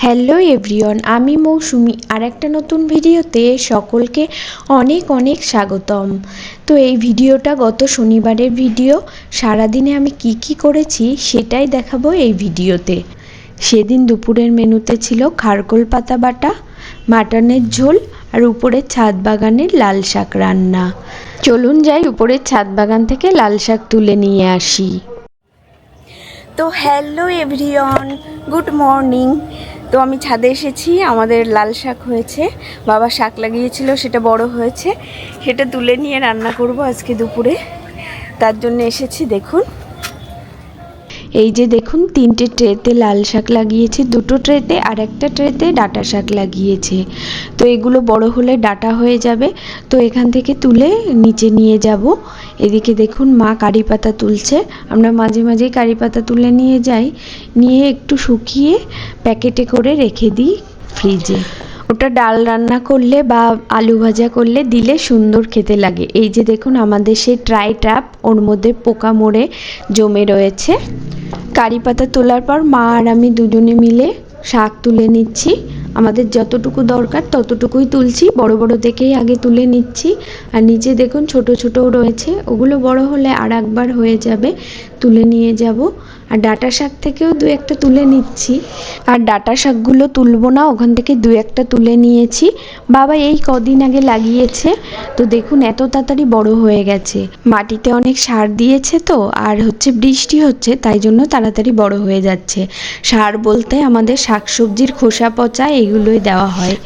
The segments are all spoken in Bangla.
হ্যালো এভরিওয়ান, আমি মৌসুমি আর একটা নতুন ভিডিওতে সকলকে অনেক অনেক স্বাগতম। তো এই ভিডিওটা গত শনিবারের ভিডিও। সারাদিনে আমি কি করেছি সেটাই দেখাবো এই ভিডিওতে। সেদিন দুপুরের মেনুতে ছিল খারকোল পাতা বাটা, মাটনের ঝোল আর উপরের ছাদ বাগানের লাল শাক রান্না। চলুন যাই উপরের ছাদ বাগান থেকে লাল শাক তুলে নিয়ে আসি। তো হ্যালো এভরিওয়ান, গুড মর্নিং। তো আমি ছাদে এসেছি, আমাদের লাল শাক হয়েছে, বাবা শাক লাগিয়েছিল, সেটা বড় হয়েছে, সেটা তুলে নিয়ে রান্না করব আজকে দুপুরে। তার জন্য এসেছি। দেখুন, এই যে দেখুন, 3টে ট্রেতে লাল শাক লাগিয়েছে, 2টো ট্রেতে আর একটা ট্রেতে ডাঁটা শাক লাগিয়েছে। তো এগুলো বড় হলে ডাঁটা হয়ে যাবে, তো এখান থেকে তুলে নিচে নিয়ে যাব। এদিকে দেখুন মা কারি পাতা তুলছে। আমরা মাঝে মাঝেই কারি পাতা তুলে নিয়ে যাই, নিয়ে একটু শুকিয়ে প্যাকেটে করে রেখে দিই ফ্রিজে। ওটা ডাল রান্না করলে বা আলু ভাজা করলে দিলে সুন্দর খেতে লাগে। এই যে দেখুন আমাদের সেই ট্রাই ট্র্যাপ, ওর মধ্যে পোকা মরে জমে রয়েছে। কারি পাতা তোলার পর মা আর আমি দুজনে মিলে শাক তুলে নিচ্ছি। আমাদের যতটুকু দরকার ততটুকুই তুলছি, বড় বড় দেখেই আগে তুলে নিচ্ছি। আর নিচে দেখুন ছোট ছোটও রয়েছে, ওগুলো বড় হলে আর একবার হয়ে যাবে, তুলে নিয়ে যাব। আর ডাঁটা শাক থেকেও 2-1টা তুলে নিচ্ছি। আর ডাঁটা শাকগুলো তুলবো না, ওখান থেকে 2-1টা তুলে নিয়েছি। বাবা এই কদিন আগে লাগিয়েছে, তো দেখুন এত তাড়াতাড়ি বড় হয়ে গেছে। মাটিতে অনেক সার দিয়েছে তো, আর বৃষ্টি হচ্ছে, তাই জন্য তাড়াতাড়ি বড় হয়ে যাচ্ছে। সার বলতে আমাদের শাকসবজির খোসা পচা এগুলোই দেওয়া হয়।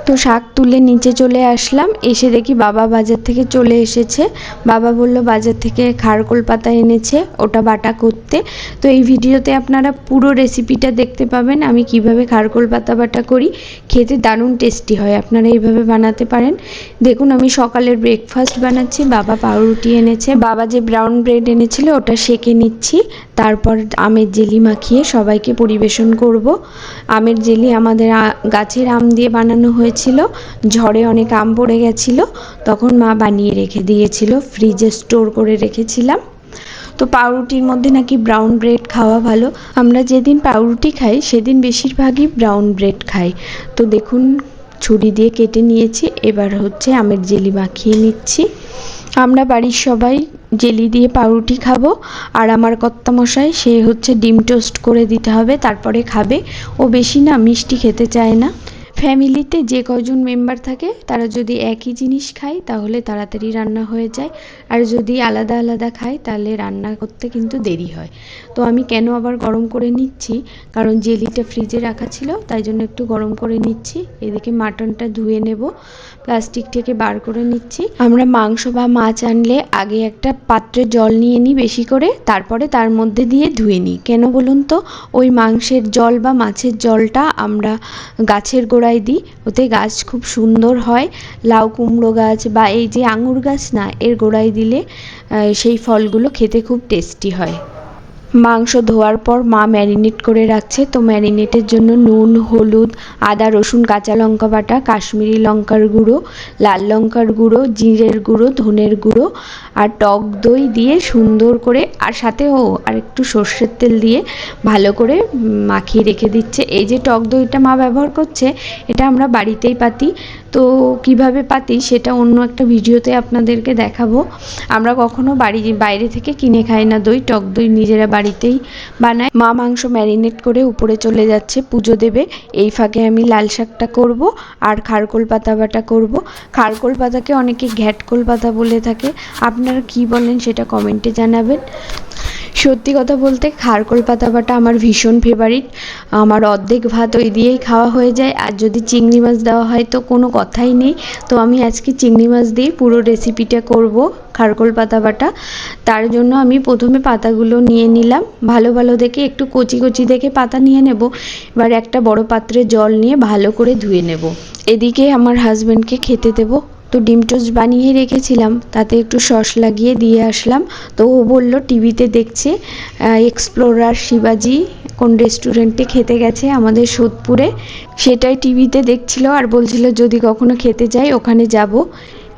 তো শাক তুলে নিচে চলে আসলাম, এসে দেখি বাবা বাজার থেকে চলে এসেছে। বাবা বলল বাজার থেকে খারকোল পাতা এনেছে, ওটা বাটা করতে। তো এই ভিডিওতে আপনারা পুরো রেসিপিটা দেখতে পাবেন, আমি কিভাবে খারকোল পাতা বাটা করি। খেতে দারুণ টেস্টি হয়, আপনারা এইভাবে বানাতে পারেন। দেখুন আমি সকালের ব্রেকফাস্ট বানাচ্ছি। বাবা পাউরুটি এনেছে, বাবা যে ব্রাউন ব্রেড এনেছিল ওটা সেঁকে নিচ্ছি। তারপর আমের জেলি মাখিয়ে সবাইকে পরিবেশন করব। আমের জেলি আমাদের গাছের আম দিয়ে বানানো হয়েছিল, ঝড়ে অনেক আম পড়ে গেছিল, তখন মা বানিয়ে রেখে দিয়েছিল, ফ্রিজে স্টোর করে রেখেছিলাম। তো পাউরুটির মধ্যে নাকি ব্রাউন ব্রেড খাওয়া ভালো। আমরা যেদিন পাউরুটি খাই সেদিন বেশিরভাগই ব্রাউন ব্রেড খাই। তো দেখুন ছুরি দিয়ে কেটে নিয়েছি, এবার আমের জেলি মাখিয়ে নিচ্ছি। আমরা বাড়ির সবাই জেলি দিয়ে পাউরুটি খাবো, আর আমার কর্তামশাই সে ডিম টোস্ট করে দিতে হবে, তারপরে খাবে। ও বেশি না মিষ্টি খেতে চায় না। ফ্যামিলিতে যে কজন মেম্বার থাকে তারা যদি একই জিনিস খায় তাহলে তাড়াতাড়ি রান্না হয়ে যায়, আর যদি আলাদা আলাদা খায় তাহলে রান্না করতে কিন্তু দেরি হয়। তো আমি কেন আবার গরম করে নিচ্ছি, কারণ জেলিটা ফ্রিজে রাখা ছিল, তাই জন্য একটু গরম করে নিচ্ছি। এদিকে মাটনটা ধুয়ে নেব, প্লাস্টিক থেকে বার করে নিচ্ছি। আমরা মাংস বা মাছ আনলে আগে একটা পাত্রে জল নিয়ে নিই বেশি করে, তারপরে তার মধ্যে দিয়ে ধুয়ে নিই। কেন বলুন তো, ওই মাংসের জল বা মাছের জলটা আমরা গাছের গোড়ায় দিই, ওতে গাছ খুব সুন্দর হয়। লাউ কুমড়ো গাছ বা এই যে আঙুর গাছ না, এর গোড়ায় দিলে সেই ফলগুলো খেতে খুব টেস্টি হয়। মাংস ধোয়ার পর মা ম্যারিনেট করে রাখছে। তো ম্যারিনেটের জন্য নুন, হলুদ, আদা রসুন কাঁচা লঙ্কা বাটা, কাশ্মীরি লঙ্কার গুঁড়ো, লাল লঙ্কার গুঁড়ো, জিরের গুঁড়ো, ধনের গুঁড়ো আর টক দই দিয়ে সুন্দর করে, আর সাথে আর একটু সর্ষের তেল দিয়ে ভালো করে মাখিয়ে রেখে দিচ্ছে। এই যে টক দইটা মা ব্যবহার করছে, এটা আমরা বাড়িতেই পাতি। তো কিভাবে পাতি সেটা অন্য একটা ভিডিওতে আপনাদেরকে দেখাবো। আমরা কখনো বাইরে থেকে কিনে খাই না দই, টক দই নিজেরা বাড়িতেই বানাই। মা মাংস ম্যারিনেট করে উপরে চলে যাচ্ছে, পুজো দেবে। এই ফাঁকে আমি লাল শাকটা করব আর খারকোল পাতা বাটা করব। খারকোল পাতাকে অনেকে ঘ্যাটকোল পাতা বলে থাকে, আপনারা কি বলেন সেটা কমেন্টে জানাবেন। সত্যি কথা বলতে খারকোল পাতা বাটা আমার ভীষণ ফেভারিট। আমার অর্ধেক ভাত ওই দিয়েই খাওয়া হয়ে যায়, আর যদি চিংড়ি মাছ দেওয়া হয় তো কোনো কথাই নেই। তো আমি আজকে চিংড়ি মাছ দিয়ে পুরো রেসিপিটা করব, খারকোল পাতা বাটা। তার জন্য আমি প্রথমে পাতাগুলো নিয়ে নিলাম, ভালো ভালো দেখে একটু কচি কচি দেখে পাতা নিয়ে নেব। এবার একটা বড় পাত্রে জল নিয়ে ভালো করে ধুয়ে নেব। এদিকে আমার হাজব্যান্ডকে খেতে দেবো। তো ডিম টোস্ট বানিয়ে রেখেছিলাম, তাতে একটু সস লাগিয়ে দিয়ে আসলাম। তো ও বলল টিভিতে দেখছে এক্সপ্লোরার শিবাজি কোন রেস্টুরেন্টে খেতে গেছে আমাদের সোদপুরে, সেটাই টিভিতে দেখছিল আর বলছিল যদি কখনো খেতে যাই ওখানে যাব।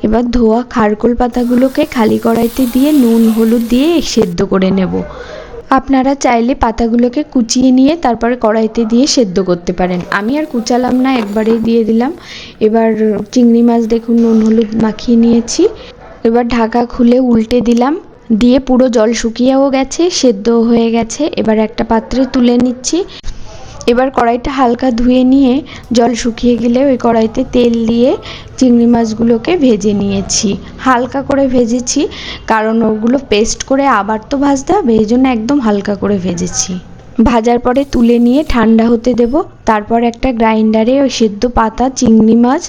এবার ধোয়া খারকোল পাতাগুলোকে খালি কড়াইতে দিয়ে নুন হলুদ দিয়ে সেদ্ধ করে নেব। আপনারা চাইলে পাতাগুলোকে কুচিয়ে নিয়ে তারপরে কড়াইতে দিয়ে সেদ্ধ করতে পারেন। আমি আর কুচালাম না, একবারেই দিয়ে দিলাম। এবার চিংড়ি মাছ দেখুন নুন হলুদ মাখিয়ে নিয়েছি। এবার ঢাকা খুলে উল্টে দিলাম, দিয়ে পুরো জল শুকিয়েও গেছে, সেদ্ধও হয়ে গেছে। এবার একটা পাত্রে তুলে নিচ্ছি। এবার কড়াইটা হালকা ধুয়ে নিয়ে জল শুকিয়ে গেলে ওই কড়াইতে তেল দিয়ে চিংড়ি মাছগুলোকে ভেজে নিয়েছি। হালকা করে ভেজেছি, কারণ ওগুলো পেস্ট করে আবার তো ভাজতে হবে, এই জন্য একদম হালকা করে ভেজেছি। ভাজার পরে তুলে নিয়ে ঠান্ডা হতে দেব। তারপর একটা গ্রাইন্ডারে ওই সেদ্ধ পাতা, চিংড়ি মাছ,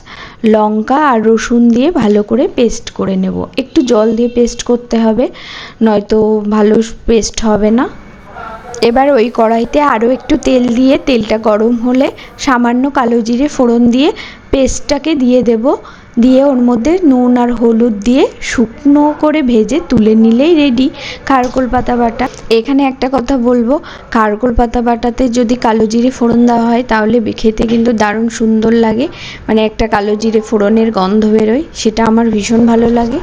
লঙ্কা আর রসুন দিয়ে ভালো করে পেস্ট করে নেব। একটু জল দিয়ে পেস্ট করতে হবে, নয়তো ভালো পেস্ট হবে না। এবার ওই কড়াইতে আরও একটু তেল দিয়ে, তেলটা গরম হলে সামান্য কালো জিরে ফোড়ন দিয়ে পেস্টটাকে দিয়ে দেব। দিয়ে ওর মধ্যে নুন আর হলুদ দিয়ে শুকনো করে ভেজে তুলে নিলেই রেডি খারকোল পাতা বাটা। এখানে একটা কথা বলবো, খারকোল পাতা বাটাতে যদি কালো জিরে ফোড়ন দেওয়া হয় তাহলে খেতে কিন্তু দারুণ সুন্দর লাগে, মানে একটা কালো জিরে ফোড়নের গন্ধ বেরোয়, সেটা আমার ভীষণ ভালো লাগে।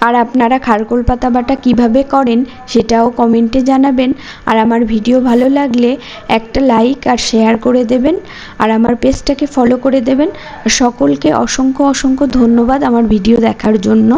আর আপনারা খারকোল পাতা বাটা কীভাবে করেন সেটাও কমেন্টে জানাবেন। আর আমার ভিডিও ভালো লাগলে একটা লাইক আর শেয়ার করে দেবেন, আর আমার পেজটাকে ফলো করে দেবেন। সকলকে অসংখ্য অসংখ্য ধন্যবাদ আমার ভিডিও দেখার জন্য।